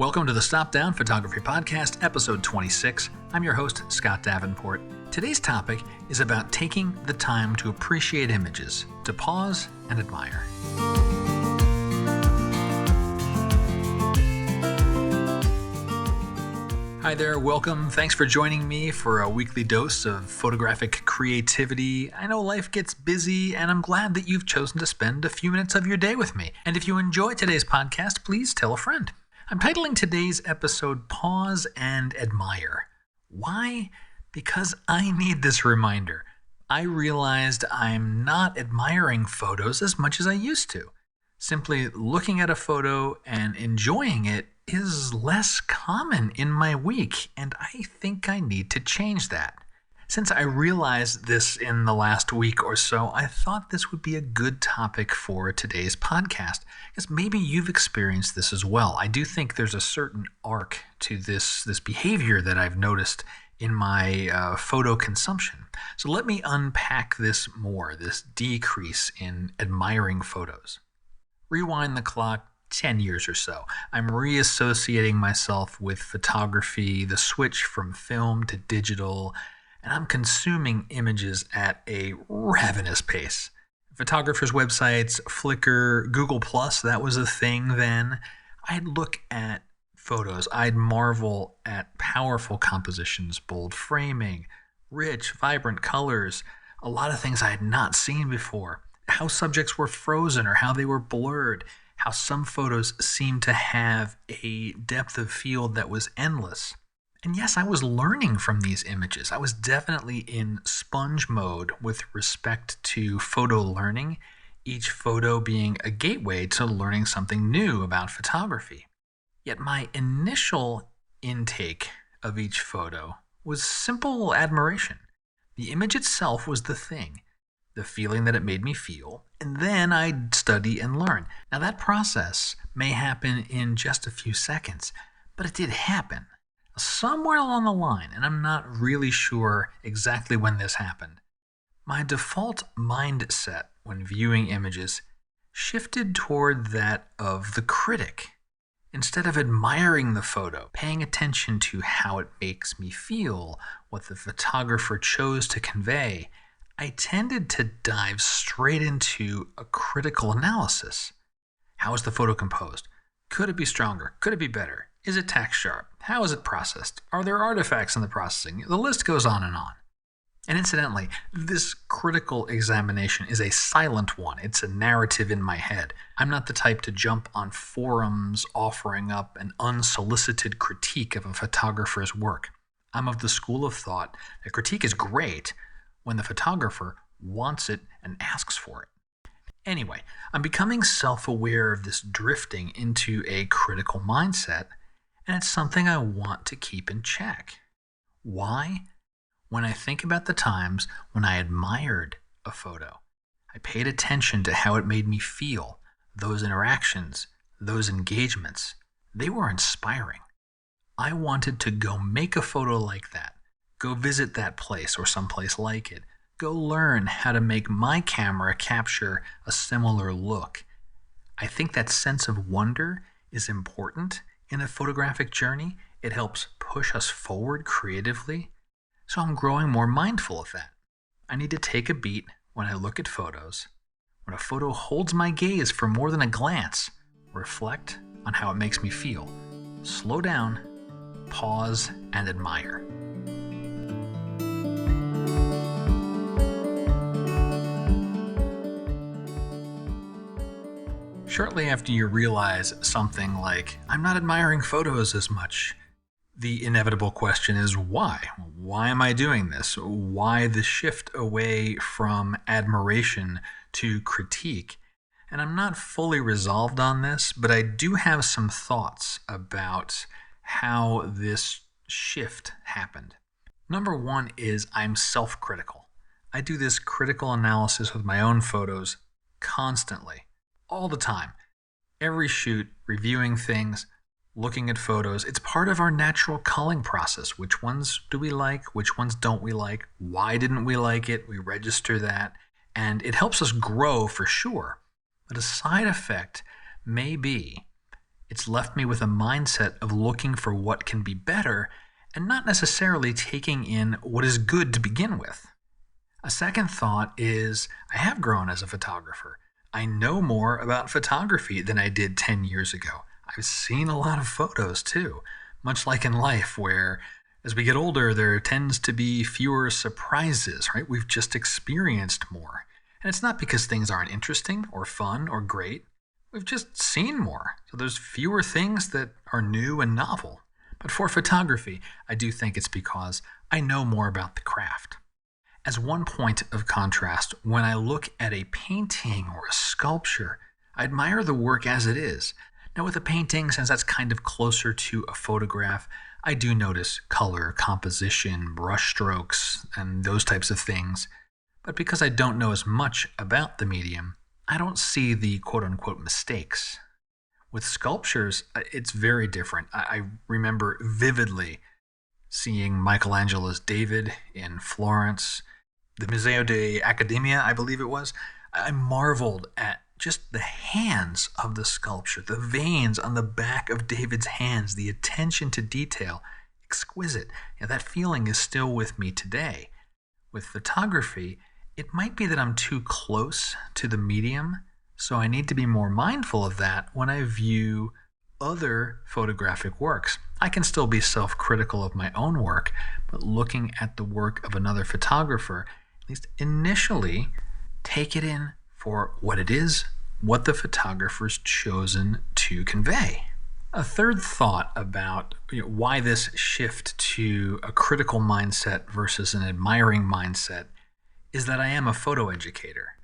Welcome to the Stop Down Photography Podcast, episode 26. I'm your host, Scott Davenport. Today's topic is about taking the time to appreciate images, to pause and admire. Hi there, welcome. Thanks for joining me for a weekly dose of photographic creativity. I know life gets busy, and I'm glad that you've chosen to spend a few minutes of your day with me. And if you enjoy today's podcast, please tell a friend. I'm titling today's episode Pause and Admire. Why? Because I need this reminder. I realized I'm not admiring photos as much as I used to. Simply looking at a photo and enjoying it is less common in my week, and I think I need to change that. Since I realized this in the last week or so, I thought this would be a good topic for today's podcast, because maybe you've experienced this as well. I do think there's a certain arc to this behavior that I've noticed in my photo consumption. So let me unpack this more, this decrease in admiring photos. Rewind the clock 10 years or so. I'm reassociating myself with photography, the switch from film to digital, and I'm consuming images at a ravenous pace. Photographers' websites, Flickr, Google+, that was a thing then. I'd look at photos. I'd marvel at powerful compositions, bold framing, rich, vibrant colors, a lot of things I had not seen before. How subjects were frozen or how they were blurred, how some photos seemed to have a depth of field that was endless. And yes, I was learning from these images. I was definitely in sponge mode with respect to photo learning, each photo being a gateway to learning something new about photography. Yet my initial intake of each photo was simple admiration. The image itself was the thing, the feeling that it made me feel, and then I'd study and learn. Now that process may happen in just a few seconds, but it did happen. Somewhere along the line, and I'm not really sure exactly when this happened, my default mindset when viewing images shifted toward that of the critic. Instead of admiring the photo, paying attention to how it makes me feel, what the photographer chose to convey, I tended to dive straight into a critical analysis. How is the photo composed? Could it be stronger? Could it be better? Is it tack sharp? How is it processed? Are there artifacts in the processing? The list goes on. And incidentally, this critical examination is a silent one. It's a narrative in my head. I'm not the type to jump on forums offering up an unsolicited critique of a photographer's work. I'm of the school of thought that critique is great when the photographer wants it and asks for it. Anyway, I'm becoming self-aware of this drifting into a critical mindset, and it's something I want to keep in check. Why? When I think about the times when I admired a photo, I paid attention to how it made me feel, those interactions, those engagements. They were inspiring. I wanted to go make a photo like that, go visit that place or someplace like it, go learn how to make my camera capture a similar look. I think that sense of wonder is important in a photographic journey. It helps push us forward creatively. So I'm growing more mindful of that. I need to take a beat when I look at photos. When a photo holds my gaze for more than a glance, reflect on how it makes me feel. Slow down, pause, and admire. Shortly after you realize something like, I'm not admiring photos as much, the inevitable question is why? Why am I doing this? Why the shift away from admiration to critique? And I'm not fully resolved on this, but I do have some thoughts about how this shift happened. Number one is I'm self-critical. I do this critical analysis with my own photos constantly. All the time. Every shoot, reviewing things, looking at photos, it's part of our natural culling process. Which ones do we like? Which ones don't we like? Why didn't we like it? We register that. And it helps us grow for sure. But a side effect may be It's left me with a mindset of looking for what can be better and not necessarily taking in what is good to begin with. A second thought is I have grown as a photographer. I know more about photography than I did 10 years ago. I've seen a lot of photos too, much like in life where as we get older, there tends to be fewer surprises, right? We've just experienced more. And it's not because things aren't interesting or fun or great. We've just seen more. So there's fewer things that are new and novel. But for photography, I do think it's because I know more about the craft. As one point of contrast, when I look at a painting or a sculpture, I admire the work as it is. Now with a painting, since that's kind of closer to a photograph, I do notice color, composition, brush strokes, and those types of things. But because I don't know as much about the medium, I don't see the quote-unquote mistakes. With sculptures, it's very different. I remember vividly seeing Michelangelo's David in Florence, the Museo d'Accademia, I believe it was. I marveled at just the hands of the sculpture, the veins on the back of David's hands, the attention to detail, exquisite. That feeling is still with me today. With photography, it might be that I'm too close to the medium, so I need to be more mindful of that when I view other photographic works. I can still be self-critical of my own work, but looking at the work of another photographer, at least initially, take it in for what it is, what the photographer's chosen to convey. A third thought about why this shift to a critical mindset versus an admiring mindset is that I am a photo educator.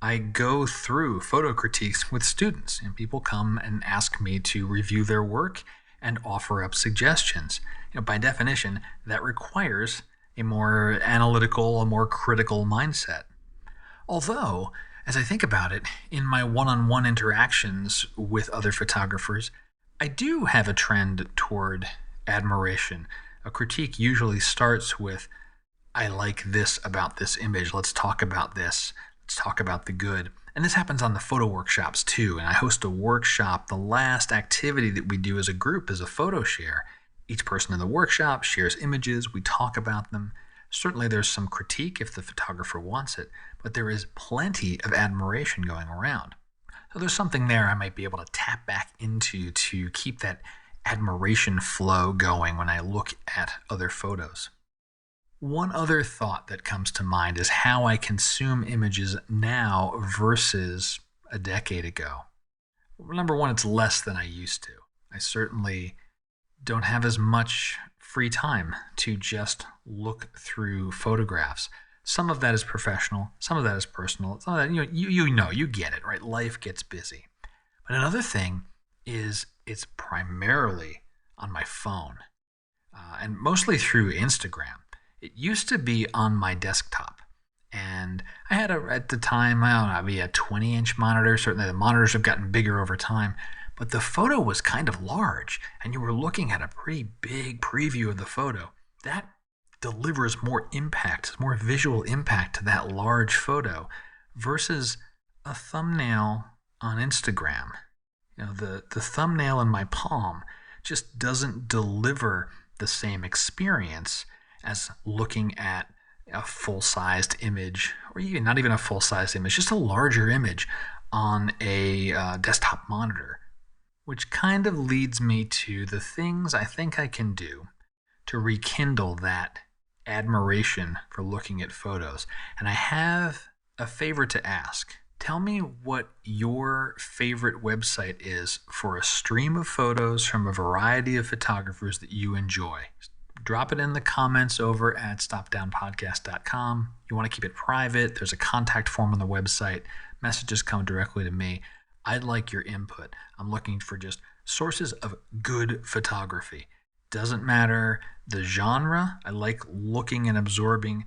I go through photo critiques with students, and people come and ask me to review their work and offer up suggestions. By definition, that requires a more analytical, a more critical mindset. Although, as I think about it, in my one-on-one interactions with other photographers, I do have a trend toward admiration. A critique usually starts with, I like this about this image, let's talk about this. Let's talk about the good. And this happens on the photo workshops too. And I host a workshop. The last activity that we do as a group is a photo share. Each person in the workshop shares images. We talk about them. Certainly there's some critique if the photographer wants it, but there is plenty of admiration going around. So there's something there I might be able to tap back into to keep that admiration flow going when I look at other photos. One other thought that comes to mind is how I consume images now versus a decade ago. Number one, it's less than I used to. I certainly don't have as much free time to just look through photographs. Some of that is professional, some of that is personal. Some of that, you get it, right? Life gets busy. But another thing is it's primarily on my phone, and mostly through Instagram. It used to be on my desktop, and I had at the time, I don't know, maybe a 20-inch monitor. Certainly the monitors have gotten bigger over time, but the photo was kind of large, and you were looking at a pretty big preview of the photo. That delivers more impact, more visual impact to that large photo versus a thumbnail on Instagram. The thumbnail in my palm just doesn't deliver the same experience as looking at a full-sized image, or even not even a full-sized image, just a larger image on a desktop monitor, which kind of leads me to the things I think I can do to rekindle that admiration for looking at photos. And I have a favor to ask. Tell me what your favorite website is for a stream of photos from a variety of photographers that you enjoy. Drop it in the comments over at stopdownpodcast.com. You want to keep it private. There's a contact form on the website. Messages come directly to me. I'd like your input. I'm looking for just sources of good photography. Doesn't matter the genre. I like looking and absorbing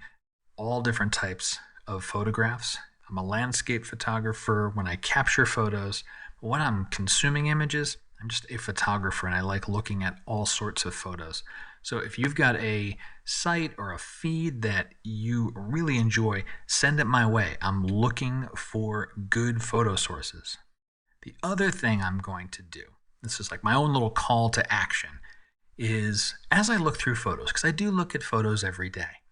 all different types of photographs. I'm a landscape photographer when I capture photos. But when I'm consuming images, I'm just a photographer, and I like looking at all sorts of photos. So if you've got a site or a feed that you really enjoy, send it my way. I'm looking for good photo sources. The other thing I'm going to do this is like my own little call to action, is as I look through photos, because I do look at photos every day,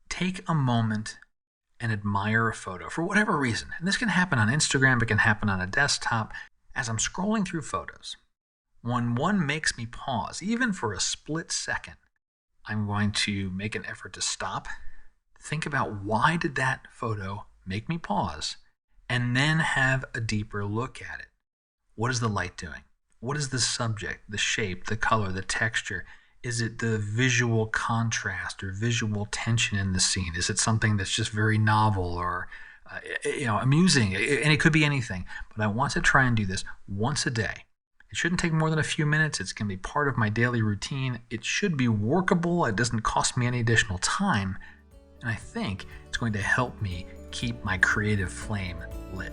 take a moment and admire a photo for whatever reason. And this can happen on Instagram, it can happen on a desktop. As I'm scrolling through photos, when one makes me pause, even for a split second, I'm going to make an effort to stop, think about why did that photo make me pause, and then have a deeper look at it. What is the light doing? What is the subject, the shape, the color, the texture? Is it the visual contrast or visual tension in the scene? Is it something that's just very novel or amusing? And it could be anything. But I want to try and do this once a day. It shouldn't take more than a few minutes. It's going to be part of my daily routine. It should be workable. It doesn't cost me any additional time. And I think it's going to help me keep my creative flame lit.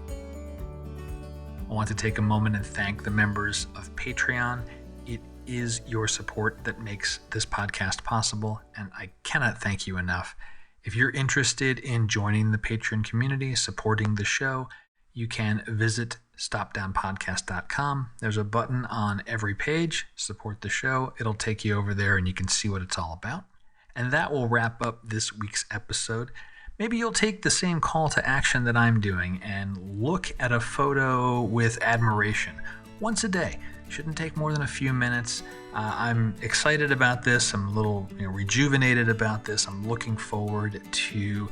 I want to take a moment and thank the members of Patreon. It is your support that makes this podcast possible, and I cannot thank you enough. If you're interested in joining the Patreon community, supporting the show, you can visit stopdownpodcast.com. There's a button on every page, support the show. It'll take you over there and you can see what it's all about. And that will wrap up this week's episode. Maybe you'll take the same call to action that I'm doing and look at a photo with admiration once a day. Shouldn't take more than a few minutes. I'm excited about this. I'm a little rejuvenated about this. I'm looking forward to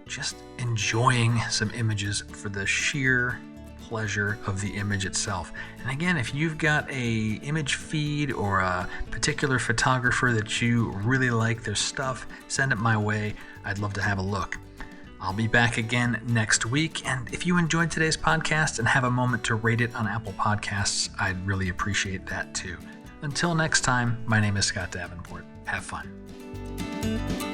just enjoying some images for the sheer pleasure of the image itself. And again, if you've got a image feed or a particular photographer that you really like their stuff, send it my way. I'd love to have a look. I'll be back again next week, and if you enjoyed today's podcast and have a moment to rate it on Apple Podcasts, I'd really appreciate that too. Until next time, my name is Scott Davenport. Have fun.